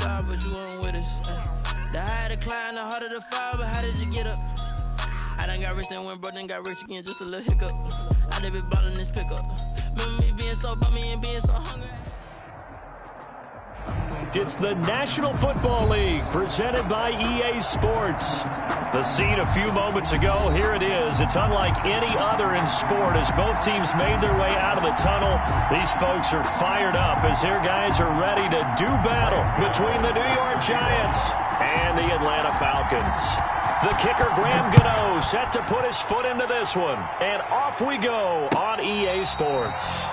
shot, but you weren't with us. The higher the climb, the harder the fall, but how did you get up? I done got rich and went broke, then got rich again, just a little hiccup. I done been ballin' this pickup. Remember me being so bummy and being so hungry. It's the National Football League presented by EA Sports. The scene a few moments ago, here it is. It's unlike any other in sport as both teams made their way out of the tunnel. These folks are fired up as their guys are ready to do battle between the New York Giants and the Atlanta Falcons. The kicker, Graham Gano, set to put his foot into this one. And off we go on EA Sports.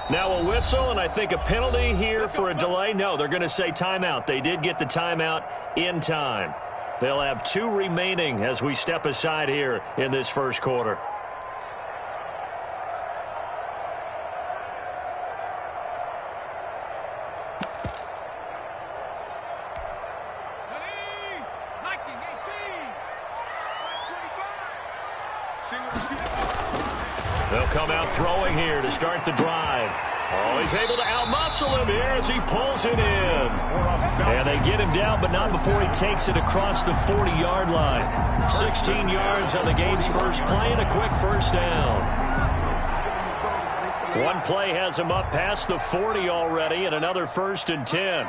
Now a whistle, and I think a penalty here for a delay. No, they're going to say timeout. They did get the timeout in time. They'll have 2 remaining as we step aside here in this first quarter. They'll come out throwing here to start the drive. Oh, he's able to outmuscle him here as he pulls it in. And they get him down, but not before he takes it across the 40-yard line. 16 yards on the game's first play and a quick first down. One play has him up past the 40 already and another 1st and 10.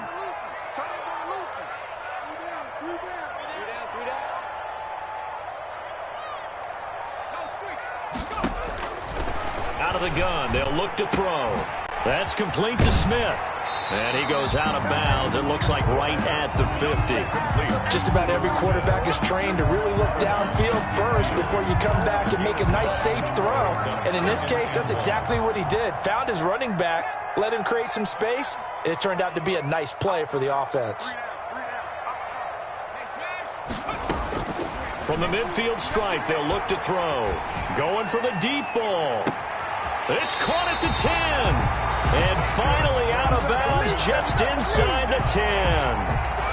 Out of the gun, they'll look to throw. That's complete to Smith. And he goes out of bounds, it looks like right at the 50. Just about every quarterback is trained to really look downfield first before you come back and make a nice, safe throw. And in this case, that's exactly what he did. Found his running back, let him create some space, and it turned out to be a nice play for the offense. From the midfield stripe, they'll look to throw. Going for the deep ball. It's caught at the 10. And finally out of bounds just inside the 10.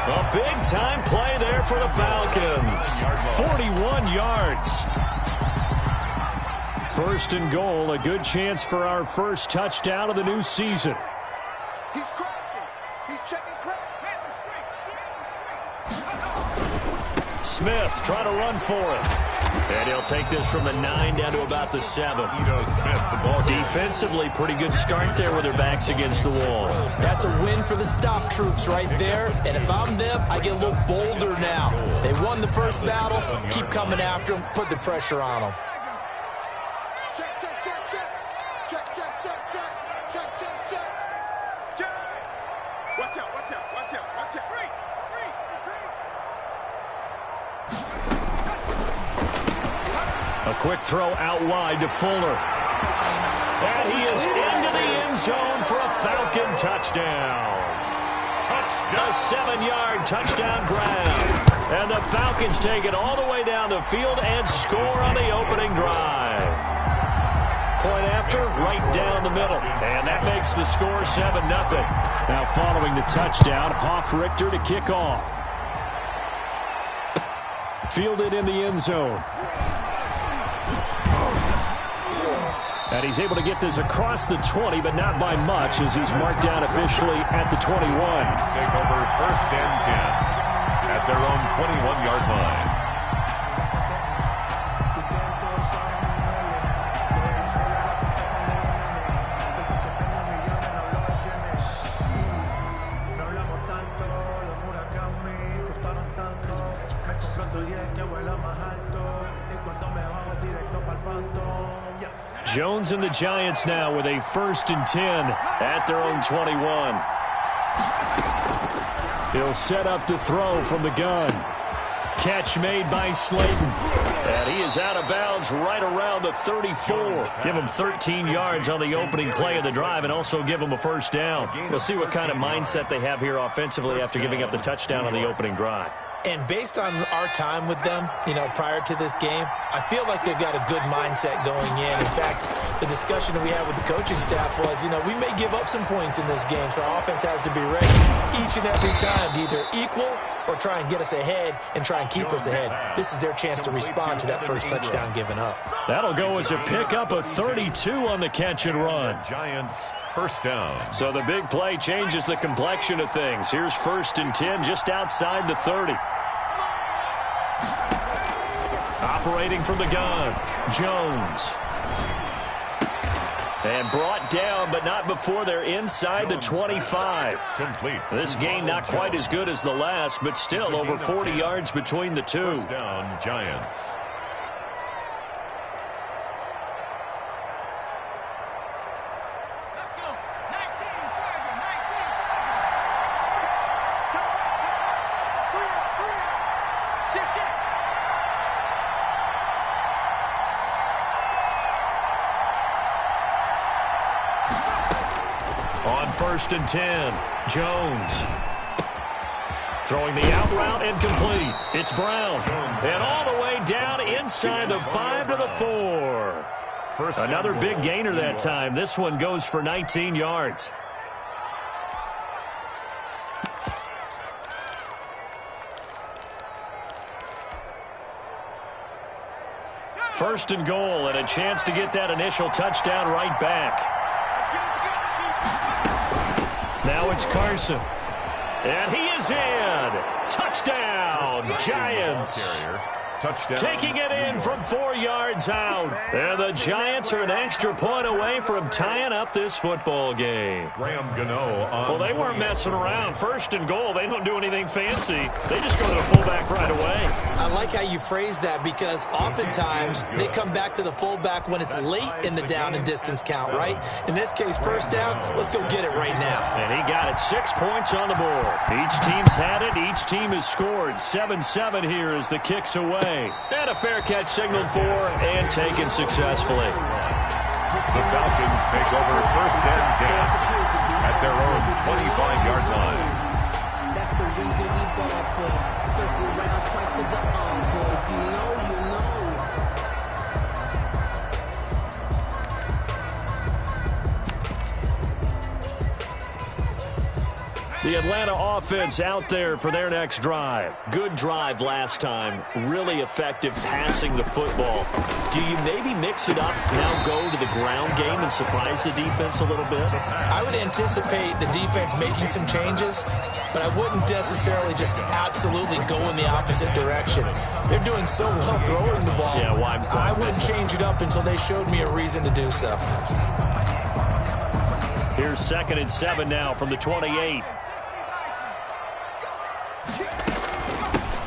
A big-time play there for the Falcons. 41 yards. 1st and goal, a good chance for our first touchdown of the new season. He's crossing. He's checking crack. Smith trying to run for it. And he'll take this from the 9 down to about the 7. Defensively, pretty good start there with their backs against the wall. That's a win for the stop troops right there. And if I'm them, I get a little bolder now. They won the first battle. Keep coming after them. Put the pressure on them. Check, check, check, check. Check, check, check, check. Check, check, check. Check. Watch out, watch out, watch out, watch out. Free. A quick throw out wide to Fuller. And he is into the end zone for a Falcon touchdown. A 7-yard touchdown grab. And the Falcons take it all the way down the field and score on the opening drive. Point after, right down the middle. And that makes the score 7-0. Now following the touchdown, Hoff-Richter to kick off. Fielded in the end zone. And he's able to get this across the 20, but not by much as he's marked down officially at the 21. Take over 1st and 10 at their own 21-yard line. Jones and the Giants now with a 1st and 10 at their own 21. He'll set up to throw from the gun. Catch made by Slayton. And he is out of bounds right around the 34. Give him 13 yards on the opening play of the drive and also give him a 1st down. We'll see what kind of mindset they have here offensively after giving up the touchdown on the opening drive. And based on our time with them, prior to this game, I feel like they've got a good mindset going in. In fact, the discussion that we had with the coaching staff was, we may give up some points in this game, so our offense has to be ready each and every time to either equal or try and get us ahead and try and keep us ahead. This is their chance to respond to that first touchdown given up. That'll go as a pickup of 32 on the catch and run. Giants 1st down. So the big play changes the complexion of things. Here's 1st and 10 just outside the 30. Operating from the gun, Jones. And brought down, but not before they're inside the 25. Complete. This gain not quite as good as the last, but still over 40 yards between the two. 1st down, Giants. On 1st and 10, Jones. Throwing the out route and complete. It's Brown. And all the way down inside the 5 to the 4. Another big gainer that time. This one goes for 19 yards. First and goal, and a chance to get that initial touchdown right back. Now it's Carson. And he is in. Touchdown, Giants. Touchdown. Taking it in from 4 yards out. And the Giants are an extra point away from tying up this football game. Graham Gano on Well, they weren't messing around. 1st and goal, they don't do anything fancy. They just go to the fullback right away. I like how you phrase that because oftentimes they come back to the fullback when it's late in the down and distance count, right? In this case, 1st down, let's go get it right now. And he got it. 6 points on the board. Each team's had it. Each team has scored. 7-7 here as the kick's away. And a fair catch signaled for and taken successfully. The Falcons take over 1st and 10 at their own 25-yard line. That's the reason we ball for. Circle around twice for the encore. If you know, you know. The Atlanta offense out there for their next drive. Good drive last time. Really effective passing the football. Do you maybe mix it up, now go to the ground game and surprise the defense a little bit? I would anticipate the defense making some changes, but I wouldn't necessarily just absolutely go in the opposite direction. They're doing so well throwing the ball. Yeah, well, I wouldn't change it up until they showed me a reason to do so. Here's 2nd and 7 now from the 28.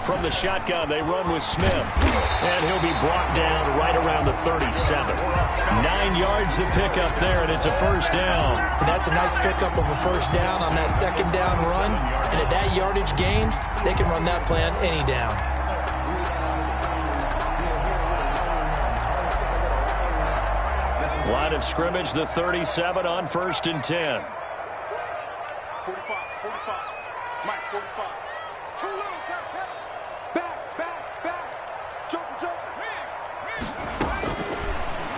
From the shotgun, they run with Smith. And he'll be brought down right around the 37. 9 yards to pick up there, and it's a 1st down. And that's a nice pickup of a 1st down on that 2nd down run. And at that yardage gained, they can run that plan any down. Line of scrimmage, the 37 on 1st and 10. 45, 45. Mike, 45. Too low, back. Jump.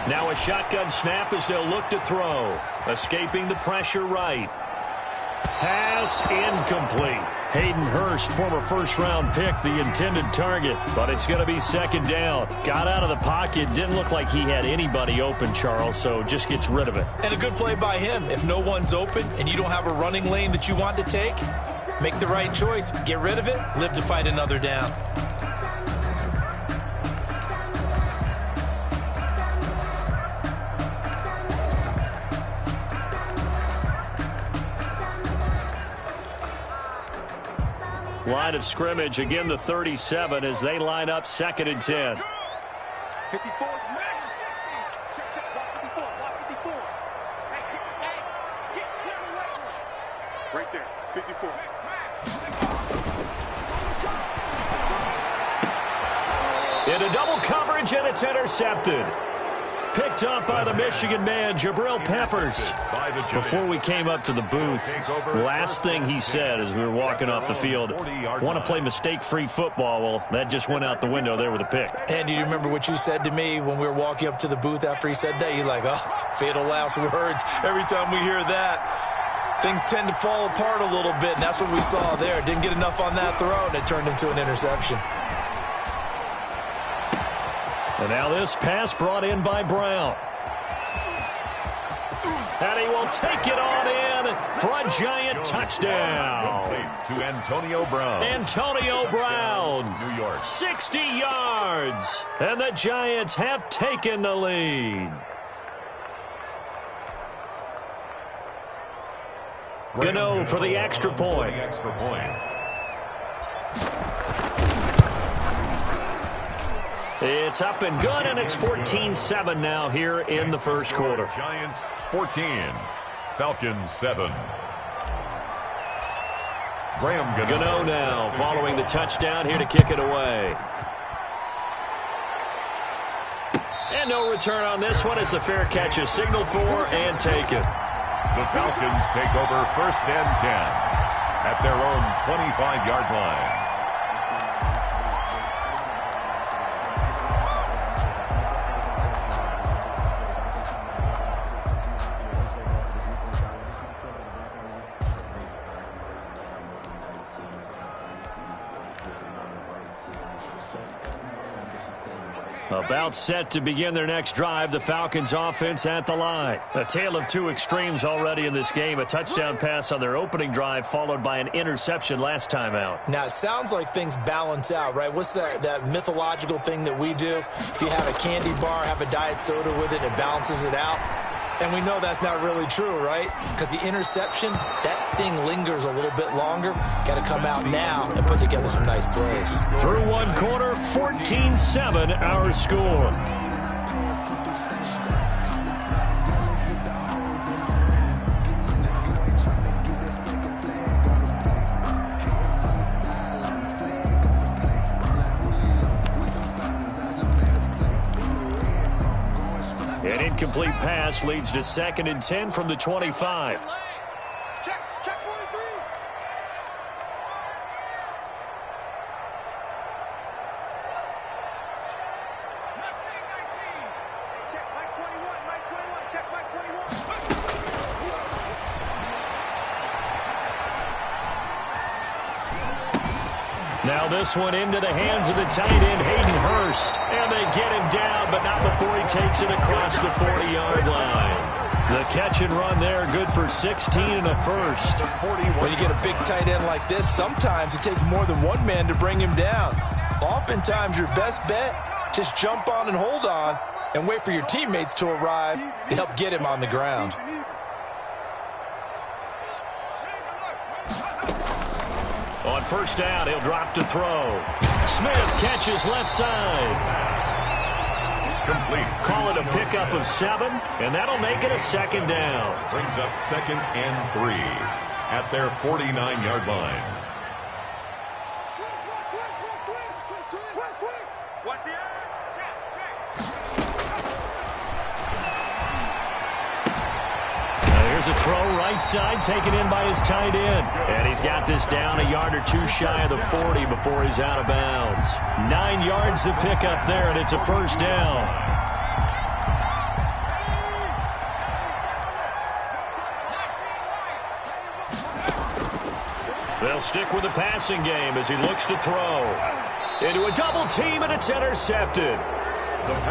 Now a shotgun snap as they'll look to throw. Escaping the pressure right. Pass incomplete. Hayden Hurst, former 1st-round pick, the intended target. But it's going to be 2nd down. Got out of the pocket. Didn't look like he had anybody open, Charles, so just gets rid of it. And a good play by him. If no one's open and you don't have a running lane that you want to take, make the right choice. Get rid of it. Live to fight another down. Line of scrimmage, again the 37 as they line up 2nd and 10. 54. Check, check. Watch 54. Watch 54. Hey, get away. Right there. 54. Into double coverage, and it's intercepted. Picked up by the Michigan man, Jabril Peppers. Before we came up to the booth, last thing he said as we were walking off the field, want to play mistake-free football. Well, that just went out the window there with a pick. And do you remember what you said to me when we were walking up to the booth after he said that? You're like, oh, fatal last words. Every time we hear that, things tend to fall apart a little bit, and that's what we saw there. Didn't get enough on that throw, and it turned into an interception. And now this pass brought in by Brown. And he will take it on in for a giant touchdown. To Antonio Brown. Antonio Brown. New York. 60 yards. And the Giants have taken the lead. Gano for the extra point. It's up and good, and it's 14-7 now here in the first quarter. Giants 14, Falcons 7. Graham Gano now following the touchdown here to kick it away. And no return on this one as the fair catch is signaled for and taken. The Falcons take over 1st and 10 at their own 25-yard line. About set to begin their next drive, the Falcons offense at the line. A tale of two extremes already in this game. A touchdown pass on their opening drive followed by an interception last time out. Now, it sounds like things balance out, right? What's that mythological thing that we do? If you have a candy bar, have a diet soda with it, it balances it out. And we know that's not really true, right? Because the interception, that sting lingers a little bit longer. Got to come out now and put together some nice plays. Through one quarter, 14-7 our score. An incomplete pass leads to 2nd and 10 from the 25. Check 43. Check Mike 21. Mike 21. Check Mike 21. Now this one into the hands of the tight end, Hayden Hurst. And they get him down, but not before he takes it across the 40-yard line. The catch and run there, good for 16 and a first. When you get a big tight end like this, sometimes it takes more than one man to bring him down. Oftentimes, your best bet, just jump on and hold on and wait for your teammates to arrive to help get him on the ground. On first down, he'll drop to throw. Smith catches left side. Complete. Call it a pickup of 7, and that'll make it a 2nd down. Brings up 2nd and 3 at their 49-yard line. Watch the eye. Here's a throw right side taken in by his tight end. And he's got this down a yard or two shy of the 40 before he's out of bounds. 9 yards to pick up there, and it's a first down. They'll stick with the passing game as he looks to throw. Into a double team, and it's intercepted.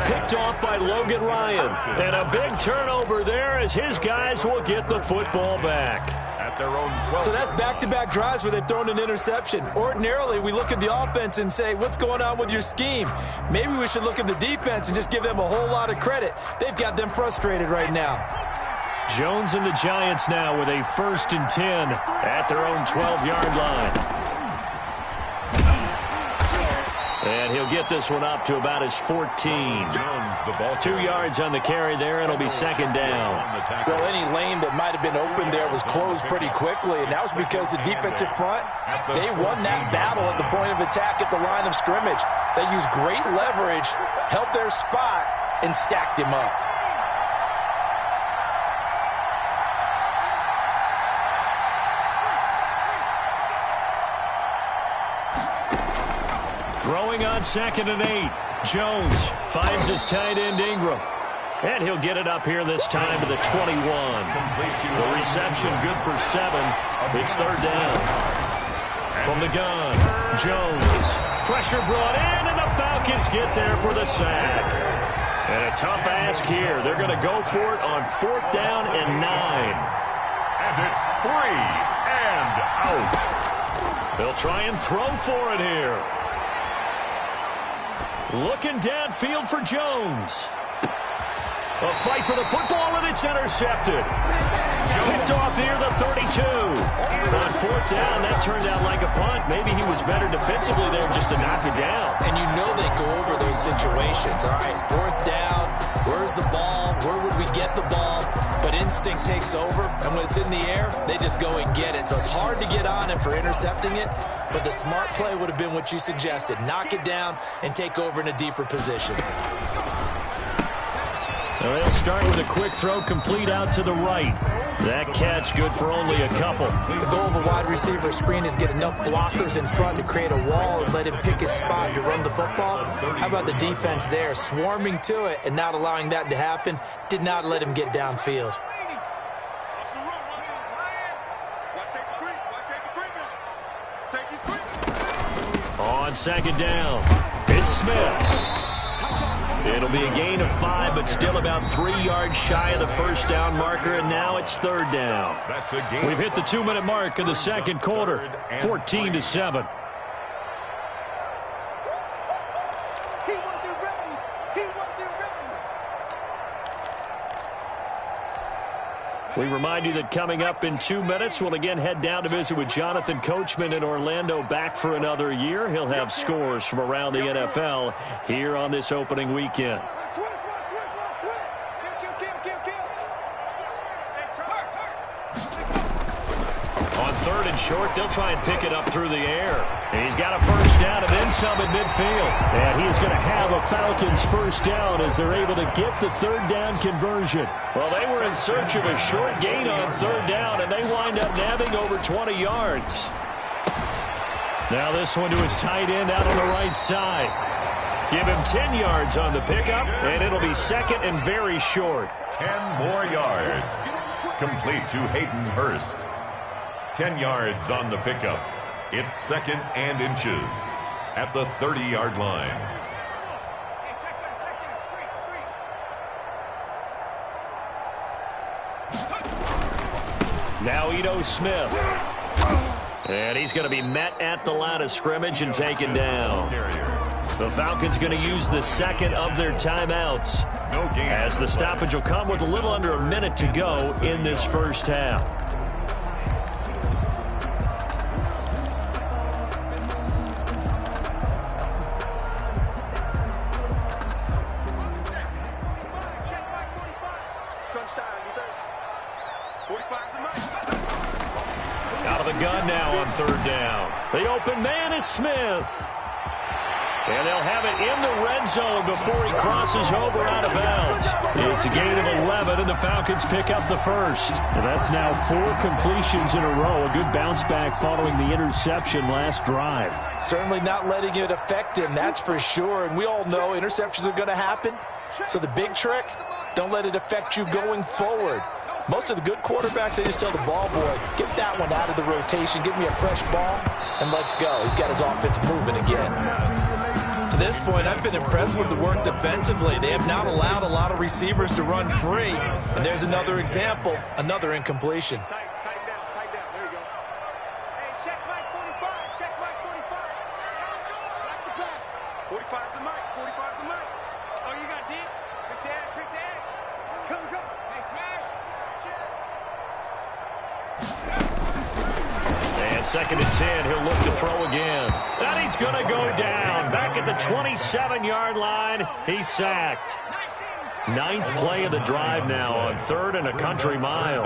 Picked off by Logan Ryan. And a big turnover there as his guys will get the football back. At their own 12. So that's back-to-back drives where they've thrown an interception. Ordinarily, we look at the offense and say, what's going on with your scheme? Maybe we should look at the defense and just give them a whole lot of credit. They've got them frustrated right now. Jones and the Giants now with a 1st and 10 at their own 12-yard line. And he'll get this one up to about his 14. Jones, the ball 2 yards on the carry there. It'll be second down. Well, any lane that might have been open there was closed pretty quickly, and that was because the defensive front, they won that battle at the point of attack at the line of scrimmage. They used great leverage, held their spot, and stacked him up. Throwing on 2nd and 8. Jones finds his tight end Ingram. And he'll get it up here this time to the 21. The reception good for 7. It's 3rd down. From the gun, Jones. Pressure brought in, and the Falcons get there for the sack. And a tough ask here. They're going to go for it on 4th down and 9. And it's 3 and out. They'll try and throw for it here. Looking downfield for Jones. A fight for the football, and it's intercepted. Picked off near the 32. On 4th down, that turned out like a punt. Maybe he was better defensively there just to knock it down. And you know they go over those situations. All right, 4th down, where's the ball? Where would we get the ball? But instinct takes over, and when it's in the air, they just go and get it. So it's hard to get on him for intercepting it, but the smart play would have been what you suggested. Knock it down and take over in a deeper position. Well, they'll start with a quick throw complete out to the right. That catch good for only a couple. The goal of a wide receiver screen is get enough blockers in front to create a wall and let him pick his spot to run the football. How about the defense there, swarming to it and not allowing that to happen? Did not let him get downfield. On 2nd down, it's Smith. It'll be a gain of 5, but still about 3 yards shy of the 1st down marker, and now it's 3rd down. We've hit the 2-minute mark of the 2nd quarter, 14-7. We remind you that coming up in 2 minutes, we'll again head down to visit with Jonathan Coachman in Orlando, back for another year. He'll have scores from around the NFL here on this opening weekend. On 3rd and short, they'll try and pick it up through the air. And he's got a 1st down and then some at midfield. And he's going to have a Falcons 1st down as they're able to get the 3rd down conversion. Well, they were in search of a short gain on 3rd down, and they wind up nabbing over 20 yards. Now this one to his tight end out on the right side. Give him 10 yards on the pickup, and it'll be 2nd and very short. 10 more yards. Complete to Hayden Hurst. 10 yards on the pickup. It's 2nd and inches at the 30-yard line. Now Ito Smith. And he's going to be met at the line of scrimmage and taken down. The Falcons going to use the 2nd of their timeouts, as the stoppage will come with a little under a minute to go in this 1st half. Out of the gun now on 3rd down. The open man is Smith. And they'll have it in the red zone before he crosses over out of bounds. It's a gain of 11, and the Falcons pick up the 1st. Well, that's now 4 completions in a row. A good bounce back following the interception last drive. Certainly not letting it affect him, that's for sure. And we all know interceptions are going to happen. So the big trick, don't let it affect you going forward. Most of the good quarterbacks, they just tell the ball boy, get that one out of the rotation, give me a fresh ball, and let's go. He's got his offense moving again. To this point, I've been impressed with the work defensively. They have not allowed a lot of receivers to run free. And there's another example, another incompletion. Tight down. There you go. Hey, check Mike 45. Check Mike 45. That's the pass. 45's the mic. 45's the mic. Oh, you got deep? Quick the edge. Come. Hey, smash. And 2nd and 10, he'll look to throw again. And he's going to go down. Back at the 27-yard line, he's sacked. 9th play of the drive now on 3rd and a country mile.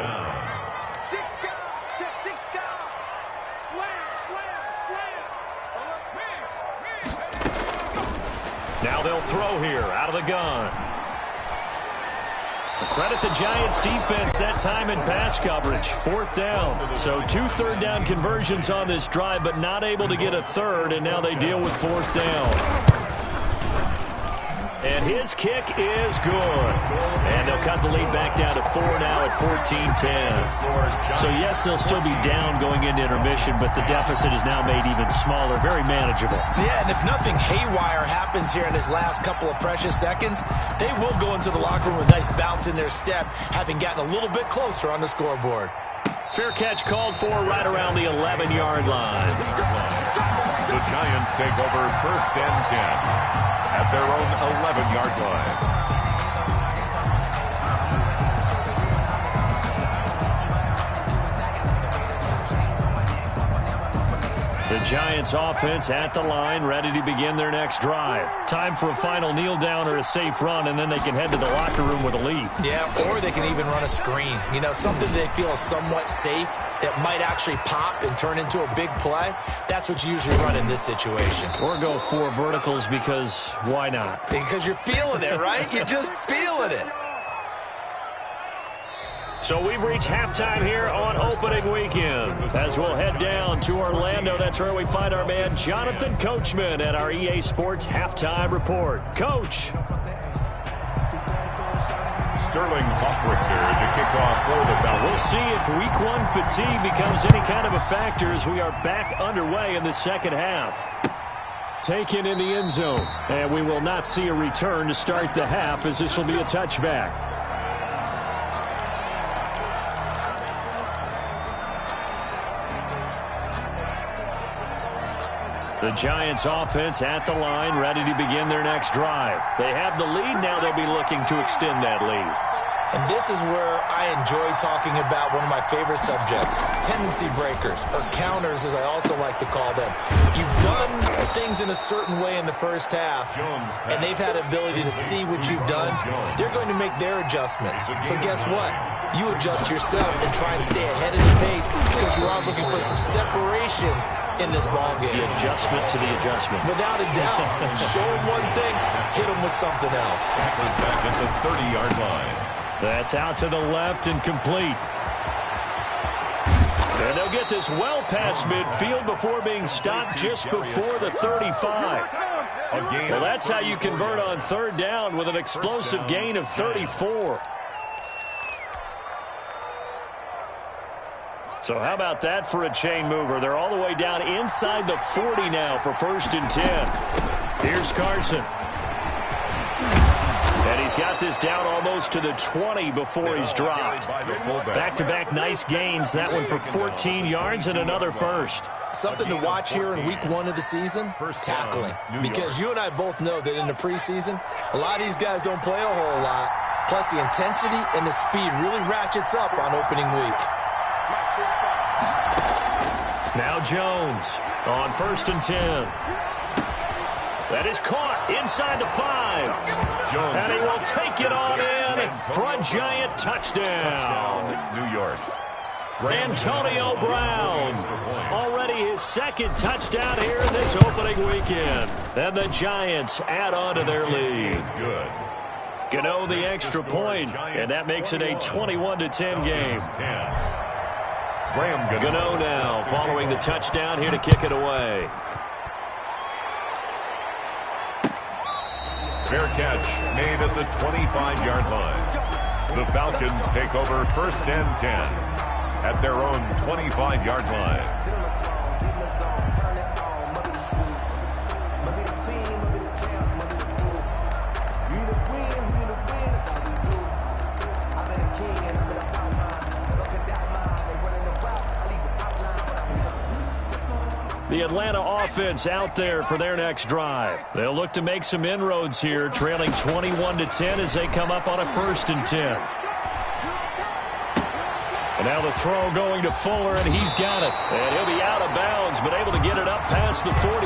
Now they'll throw here out of the gun. Credit the Giants defense that time in pass coverage. 4th down. So 2 third-down conversions on this drive, but not able to get a third, and now they deal with 4th down. And his kick is good. And they'll cut the lead back down to 4 now at 14-10. So, yes, they'll still be down going into intermission, but the deficit is now made even smaller, very manageable. Yeah, and if nothing haywire happens here in his last couple of precious seconds, they will go into the locker room with a nice bounce in their step, having gotten a little bit closer on the scoreboard. Fair catch called for right around the 11-yard line. The Giants take over 1st and 10 at their own 11-yard line. The Giants offense at the line, ready to begin their next drive. Time for a final kneel down or a safe run, and then they can head to the locker room with a lead. Yeah, or they can even run a screen. You know, something they feel is somewhat safe that might actually pop and turn into a big play. That's what you usually run in this situation. Or go 4 verticals because why not? Because you're feeling it, right? You're just feeling it. So we've reached halftime here on opening weekend. As we'll head down to Orlando, that's where we find our man Jonathan Coachman at our EA Sports Halftime Report. Coach. Sterling Hoffrichter to kick off for the Falcons. We'll see if week 1 fatigue becomes any kind of a factor as we are back underway in the second half. Taken in the end zone. And we will not see a return to start the half as this will be a touchback. The Giants offense at the line, ready to begin their next drive. They have the lead. Now they'll be looking to extend that lead. And this is where I enjoy talking about one of my favorite subjects, tendency breakers, or counters as I also like to call them. You've done things in a certain way in the first half, and they've had the ability to see what you've done. They're going to make their adjustments. So guess what? You adjust yourself and try and stay ahead of the pace because you are looking for some separation in this ballgame. The adjustment to the adjustment. Without a doubt. Show them one thing, hit them with something else. Back at the 30-yard line. That's out to the left and complete. And they'll get this well past midfield before being stopped just before the 35. Well, that's how you convert on 3rd down with an explosive gain of 34. So how about that for a chain mover? They're all the way down inside the 40 now for 1st and 10. Here's Carson. And he's got this down almost to the 20 before he's dropped. Back-to-back nice gains. That one for 14 yards and another first. Something to watch here in week 1 of the season, tackling. Because you and I both know that in the preseason, a lot of these guys don't play a whole lot. Plus the intensity and the speed really ratchets up on opening week. Now Jones on 1st and 10. That is caught inside the 5. And he will take it on in for a Giant touchdown. New York. Antonio Brown. Already his 2nd touchdown here in this opening weekend. And the Giants add on to their lead. Good. Gano the extra point, and that makes it a 21-10 game. Gano now following the touchdown here to kick it away. Fair catch made at the 25-yard line. The Falcons take over 1st and 10 at their own 25-yard line. The Atlanta offense out there for their next drive. They'll look to make some inroads here, trailing 21-10 as they come up on a 1st and 10. And Now the throw going to Fuller, and he's got it. And he'll be out of bounds, but able to get it up past the 45.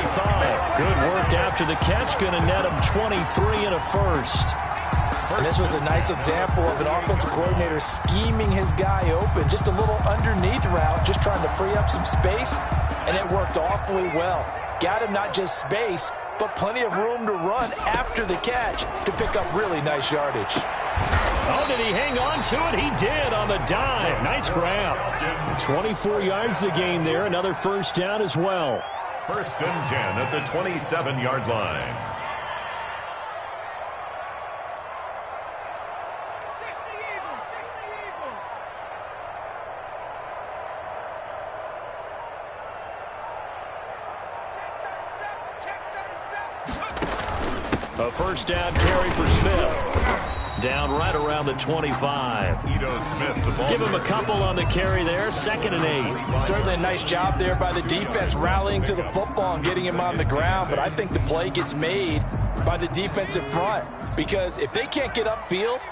Good work after the catch. Going to net him 23 and a first. And this was a nice example of an offensive coordinator scheming his guy open. Just a little underneath route, just trying to free up some space, and it worked awfully well. Got him not just space, but plenty of room to run after the catch to pick up really nice yardage. Oh, did he hang on to it? He did on the dive. Nice grab. 24 yards the gain there. Another first down as well. 1st and 10 at the 27-yard line. A first down carry for Smith. Down right around the 25. Ito Smith, the ball. Give him a couple on the carry there. 2nd and 8. Certainly a nice job there by the defense rallying to the football and getting him on the ground. But I think the play gets made by the defensive front. Because if they can't get upfield,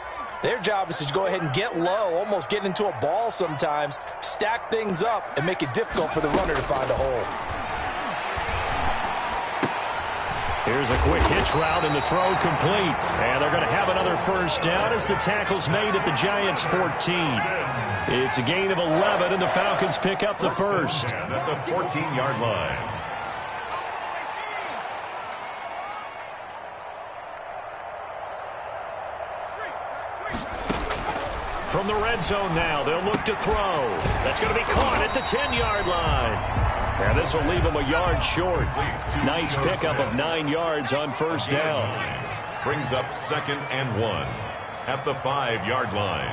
their job is to go ahead and get low, almost get into a ball sometimes, stack things up, and make it difficult for the runner to find a hole. Here's a quick hitch route, and the throw complete. And they're going to have another first down as the tackle's made at the Giants' 14. It's a gain of 11, and the Falcons pick up the first. At the 14-yard line. From the red zone now, they'll look to throw. That's going to be caught at the 10-yard line. And this will leave him a yard short. Nice pickup of 9 yards on first down. Brings up 2nd and 1 at the 5-yard line.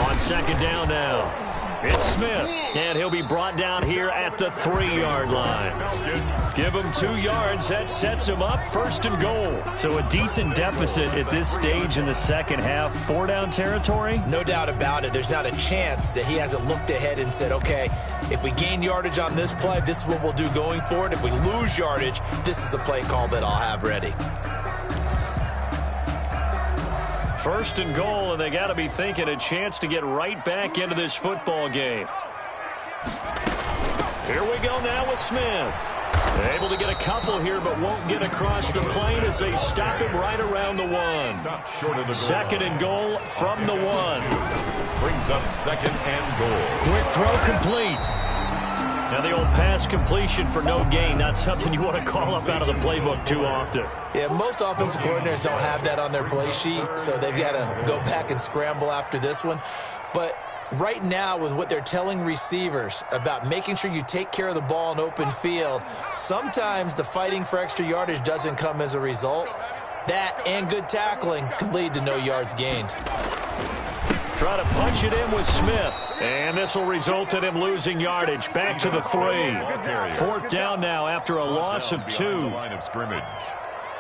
On 2nd down now, it's Smith. And he'll be brought down here at the 3-yard line. Give him 2 yards. That sets him up 1st and goal. So a decent deficit at this stage in the second half. 4-down territory? No doubt about it. There's not a chance that he hasn't looked ahead and said, okay, if we gain yardage on this play, this is what we'll do going forward. If we lose yardage, this is the play call that I'll have ready. 1st and goal, and they got to be thinking a chance to get right back into this football game. Here we go now with Smith. Able to get a couple here, but won't get across the plane as they stop him right around the 1. Short of the 2nd and goal from the 1. Brings up 2nd and goal. Quick throw complete. Now the old pass completion for no gain, not something you want to call up out of the playbook too often. Yeah, most offensive coordinators don't have that on their play sheet, so they've got to go back and scramble after this one. But right now, with what they're telling receivers about making sure you take care of the ball in open field, sometimes the fighting for extra yardage doesn't come as a result. That and good tackling can lead to no yards gained. Try to punch it in with Smith. And this will result in him losing yardage. Back to the 3. 4th down now after a loss of 2. Line of scrimmage.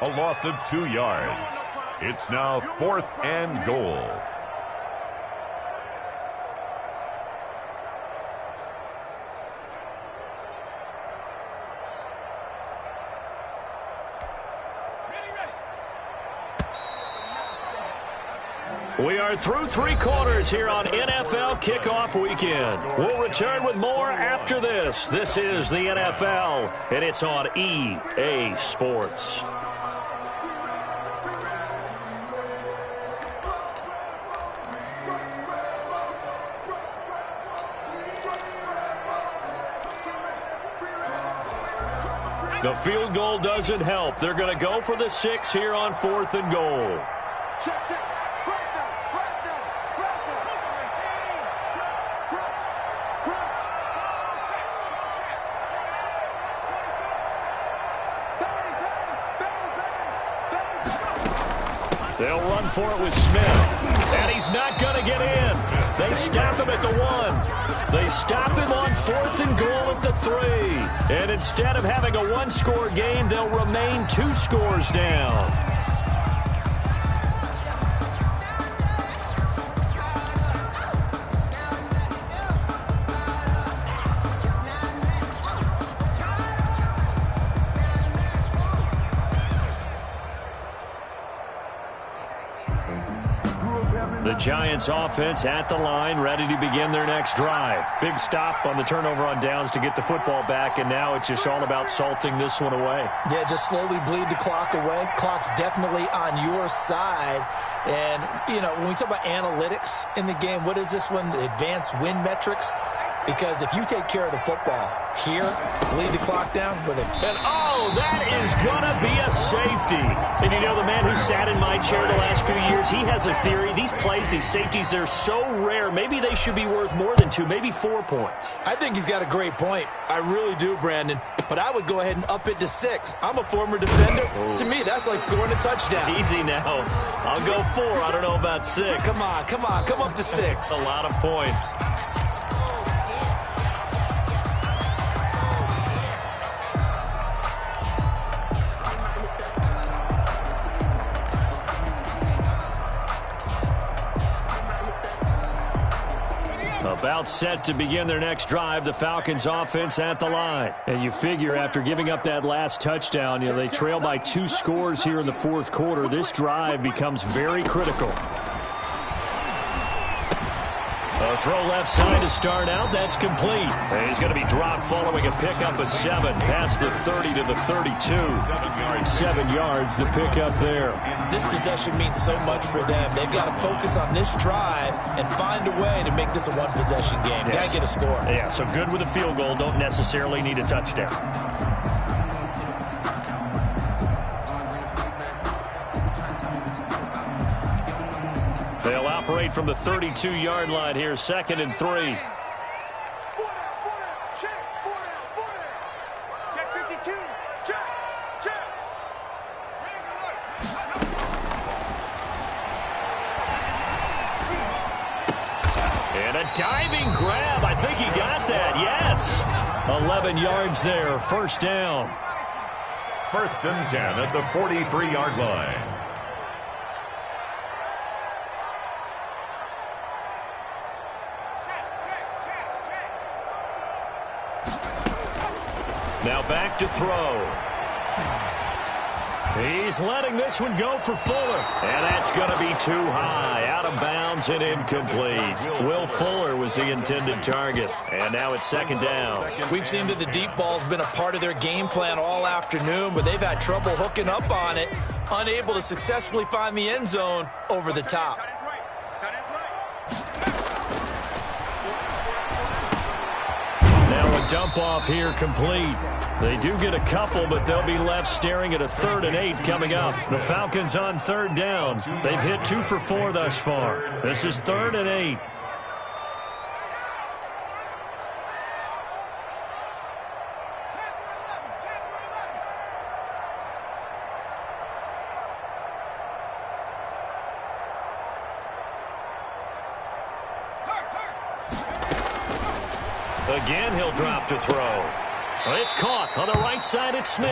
A loss of 2 yards. It's now 4th and goal. We are through 3 quarters here on NFL Kickoff Weekend. We'll return with more after this. This is the NFL, and it's on EA Sports. The field goal doesn't help. They're going to go for the 6 here on 4th and goal. Check, check. They'll run for it with Smith. And he's not going to get in. They stop him at the 1. They stop him on 4th and goal at the 3. And instead of having a one-score game, they'll remain 2 scores down. The Giants offense at the line, ready to begin their next drive. Big stop on the turnover on downs to get the football back, and now it's just all about salting this one away. Yeah, just slowly bleed the clock away. Clock's definitely on your side. And, you know, when we talk about analytics in the game, what is this one? Advanced win metrics? Because if you take care of the football here, bleed the clock down with it. And, oh, that is going to be a safety. And, you know, the man who sat in my chair the last few years, he has a theory. These plays, these safeties, they're so rare. Maybe they should be worth more than 2, maybe 4 points. I think he's got a great point. I really do, Brandon. But I would go ahead and up it to 6. I'm a former defender. Oh. To me, that's like scoring a touchdown. Easy now. I'll go 4. I don't know about 6. Come on. Come up to 6. A lot of points. About set to begin their next drive, the Falcons offense at the line. And you figure after giving up that last touchdown, you know, they trail by 2 scores here in the fourth quarter. This drive becomes very critical. A throw left side to start out. That's complete. And he's going to be dropped following a pickup of 7 past the 30 to the 32. 7 yards, the pickup there. This possession means so much for them. They've got to focus on this drive and find a way to make this a one-possession game. Yes. Got to get a score. Yeah, so good with a field goal. Don't necessarily need a touchdown. They'll operate from the 32-yard line here, 2nd and 3. Check 52. Check. And a diving grab. I think he got that. Yes. 11 yards there. First down. 1st and 10 at the 43-yard line. Now back to throw. He's letting this one go for Fuller. And that's going to be too high. Out of bounds and incomplete. Will Fuller was the intended target. And now it's 2nd down. We've seen that the deep ball's been a part of their game plan all afternoon, but they've had trouble hooking up on it, unable to successfully find the end zone over the top. Now a dump off here complete. They do get a couple, but they'll be left staring at a 3rd and 8 coming up. The Falcons on 3rd down. They've hit 2 for 4 thus far. This is 3rd and 8. Again, he'll drop to throw. It's caught on the right side at Smith.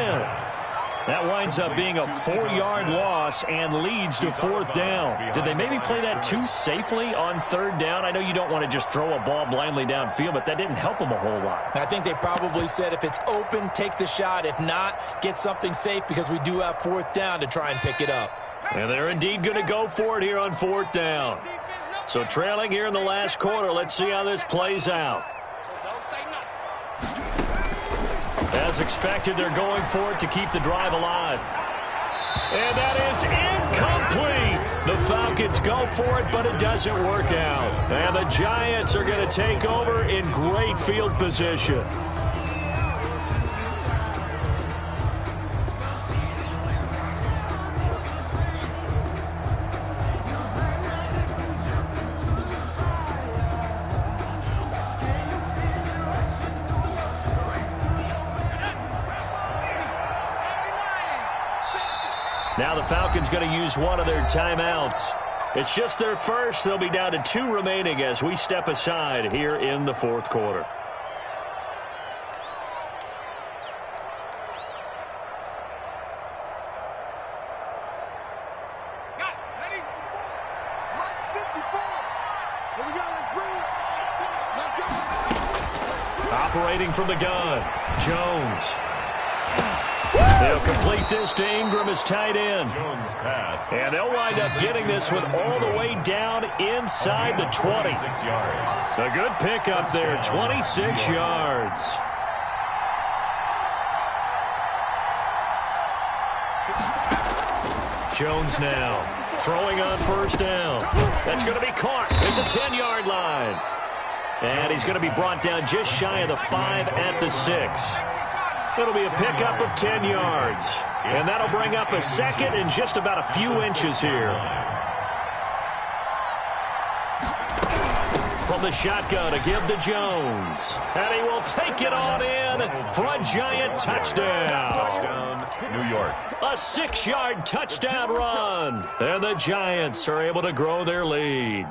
That winds up being a 4-yard loss and leads to 4th down. Did they maybe play that too safely on 3rd down? I know you don't want to just throw a ball blindly downfield, but that didn't help them a whole lot. I think they probably said if it's open, take the shot. If not, get something safe because we do have 4th down to try and pick it up. And they're indeed going to go for it here on 4th down. So trailing here in the last quarter, let's see how this plays out. As expected, they're going for it to keep the drive alive. And that is incomplete. The Falcons go for it, but it doesn't work out. And the Giants are going to take over in great field position. Now the Falcons going to use one of their timeouts. It's just their first. They'll be down to 2 remaining as we step aside here in the 4th quarter. Operating from the gun, Jones. They'll complete this to Ingram as tight end. Jones pass. And they'll wind up getting this one all the way down inside the 20. 6 yards. A good pickup there, 26 yards. Jones now throwing on first down. That's going to be caught at the 10-yard line. And he's going to be brought down just shy of the 5 at the 6. It'll be a pickup of 10 yards. And that'll bring up a second and just about a few inches here. From the shotgun to give to Jones. And he will take it on in for a giant touchdown. New York. A 6-yard touchdown run. And the Giants are able to grow their lead.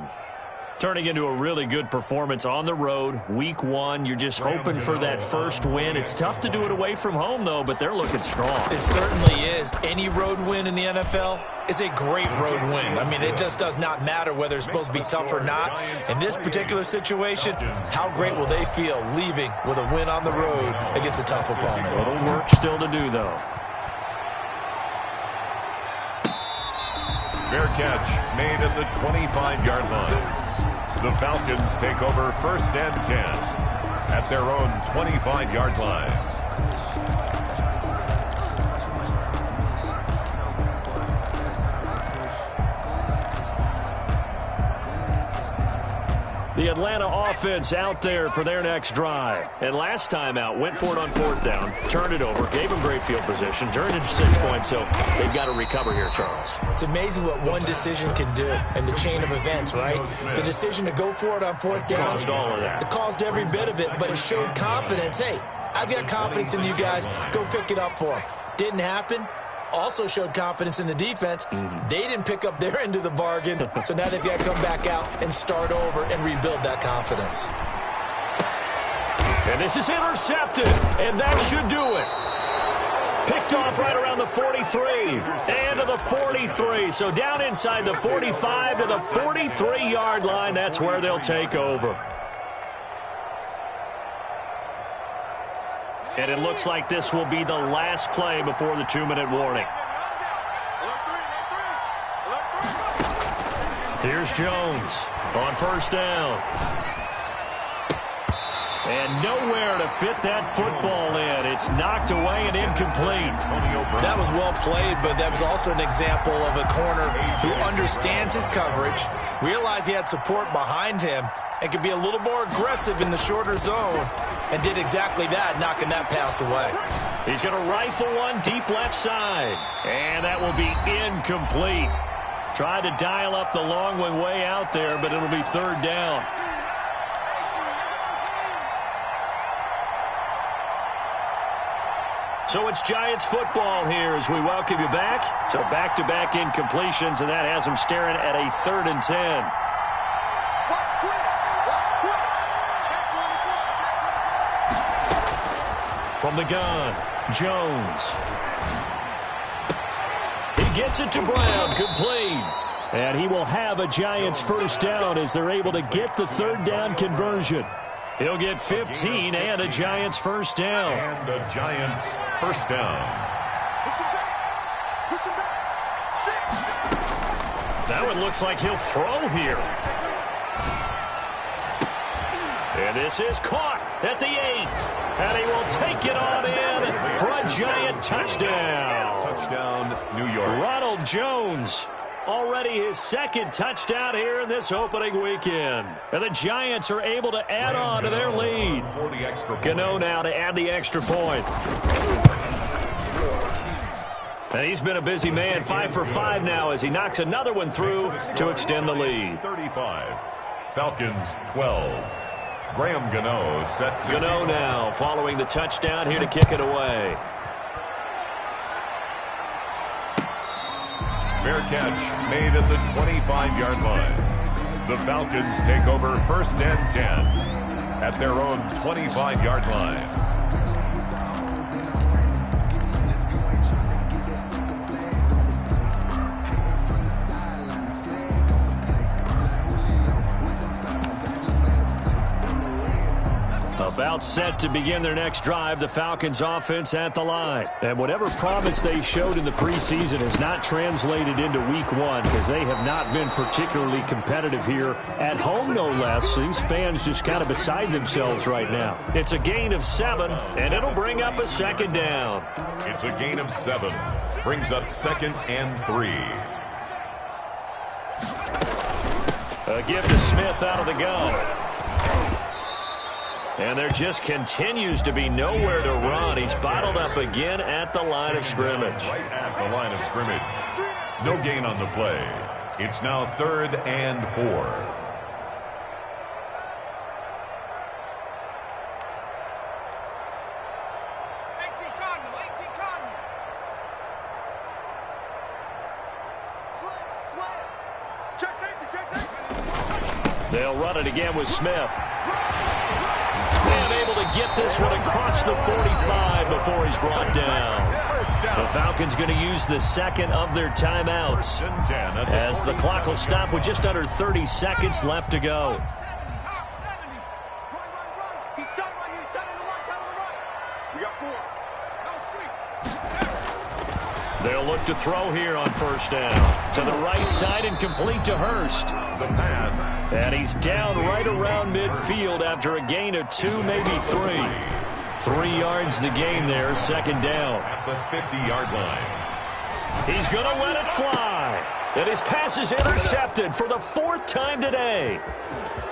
Turning into a really good performance on the road. Week 1, you're just hoping for that first win. It's tough to do it away from home, though, but they're looking strong. It certainly is. Any road win in the NFL is a great road win. I mean, it just does not matter whether it's supposed to be tough or not. In this particular situation, how great will they feel leaving with a win on the road against a tough opponent? A little work still to do, though. Fair catch made at the 25-yard line. The Falcons take over first and 10 at their own 25-yard line. The Atlanta offense out there for their next drive. And last time out, went for it on 4th down, turned it over, gave them great field position, turned it to 6 points, so they've got to recover here, Charles. It's amazing what one decision can do in the chain of events, right? The decision to go for it on 4th down. Caused all of that. It caused every bit of it, but it showed confidence. Hey, I've got confidence in you guys. Go pick it up for them. Didn't happen. Also showed confidence in the defense. They didn't pick up their end of the bargain, so now they've got to come back out and start over and rebuild that confidence. And this is intercepted, and that should do it. Picked off right around the 43 and to the 43. So down inside the 45 to the 43-yard line. That's where they'll take over. And it looks like this will be the last play before the 2-minute warning. Here's Jones on first down. And nowhere to fit that football in. It's knocked away and incomplete. That was well played, but that was also an example of a corner who understands his coverage, realized he had support behind him, and could be a little more aggressive in the shorter zone, and did exactly that, knocking that pass away. He's going to rifle one deep left side, and that will be incomplete. Tried to dial up the long one way out there, but it'll be 3rd down. So it's Giants football here as we welcome you back. So back-to-back incompletions, and that has them staring at a 3rd and 10. From the gun, Jones. He gets it to Brown, complete. And he will have a Giants first down as they're able to get the 3rd down conversion. He'll get 15 and a Giants first down. And a Giants first down. Now it looks like he'll throw here. And this is caught at the 8. And he will take it on in for a giant touchdown. Touchdown, New York. Ronald Jones. Already his 2nd touchdown here in this opening weekend. And the Giants are able to add on to their lead. Gano now to add the extra point. And he's been a busy man, 5 for 5 now as he knocks another one through to extend the lead. 35. Falcons 12. Graham Gano set to... Gano now following the touchdown here to kick it away. Fair catch made at the 25-yard line. The Falcons take over first and 10 at their own 25-yard line. About set to begin their next drive, the Falcons offense at the line. And whatever promise they showed in the preseason has not translated into week one because they have not been particularly competitive here at home, no less. These fans just kind of beside themselves right now. It's a gain of 7, and it'll bring up a second down. It's a gain of 7. Brings up 2nd and 3. A give to Smith out of the gun. And there just continues to be nowhere to run. He's bottled up again at the line of scrimmage. Right at the line of scrimmage. No gain on the play. It's now 3rd and 4. 18 Cardinal, 18 Cardinal. Slam. Check safety. They'll run it again with Smith. And able to get this one across the 45 before he's brought down. The Falcons going to use the second of their timeouts as the clock will stop with just under 30 seconds left to go. Run. He's tight right here. He's tight on the right, tight on the right. We got 4. Go street. They'll look to throw here on first down. To the right side and complete to Hurst. The pass. And he's down right around midfield after a gain of 2, maybe 3. 3 yards the game there, second down. At the 50-yard line. He's going to let it fly. And his pass is intercepted for the 4th time today.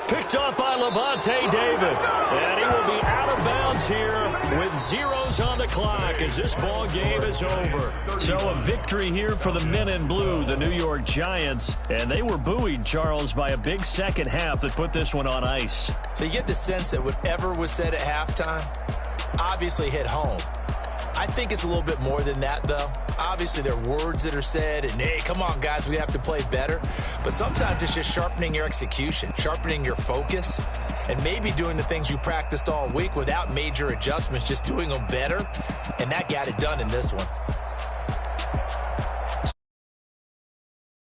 Picked off by Levante David. And he will be out of bounds here with zeros on the clock as this ball game is over. So a victory here for the men in blue, the New York Giants. And they were buoyed, Charles, by a big second half that put this one on ice. So you get the sense that whatever was said at halftime obviously hit home. I think it's a little bit more than that, though. Obviously, there are words that are said, and, hey, come on, guys, we have to play better. But sometimes it's just sharpening your execution, sharpening your focus, and maybe doing the things you practiced all week without major adjustments, just doing them better. And that got it done in this one.